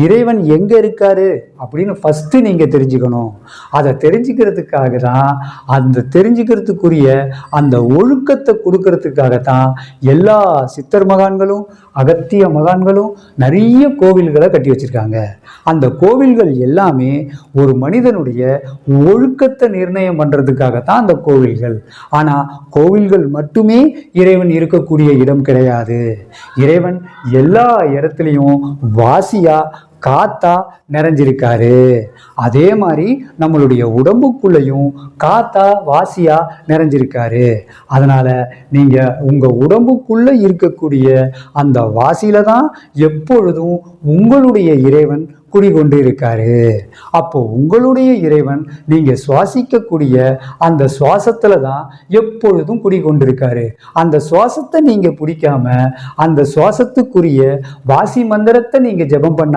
இறைவன் எங்க இருக்காரு அப்படின்னு ஃபர்ஸ்ட் நீங்க தெரிஞ்சுக்கணும். அதை தெரிஞ்சுக்கிறதுக்காக தான், அந்த தெரிஞ்சுக்கிறதுக்குரிய அந்த ஒழுக்கத்தை கொடுக்கறதுக்காகத்தான் எல்லா சித்தர் மகான்களும் அகத்திய மகான்களும் நிறைய கோவில்களை கட்டி வச்சிருக்காங்க. அந்த கோவில்கள் எல்லாமே ஒரு மனிதனுடைய ஒழுக்கத்தை நிர்ணயம் பண்றதுக்காகத்தான் அந்த கோவில்கள். ஆனா கோவில்கள் மட்டுமே இறைவன் இருக்கக்கூடிய இடம் கிடையாது. இறைவன் எல்லா இடத்துலையும் வாசியா காத்தா நிறைஞ்சிருக்காரு. அதே மாதிரி நம்மளுடைய உடம்புக்குள்ளேயும் காத்தா வாசியா நிறைஞ்சிருக்காரு. அதனால நீங்க உங்க உடம்புக்குள்ள இருக்கக்கூடிய அந்த வாசியில தான் எப்பொழுதும் உங்களுடைய இறைவன் குடிகொண்டு இருக்காரு. அப்போ உங்களுடைய இறைவன் நீங்க சுவாசிக்கக்கூடிய அந்த சுவாசத்துல தான் எப்பொழுதும் குடிகொண்டிருக்காரு. அந்த சுவாசத்தை நீங்க பிடிக்காம அந்த சுவாசத்துக்குரிய வாசி மந்திரத்தை நீங்க ஜெபம் பண்ணாம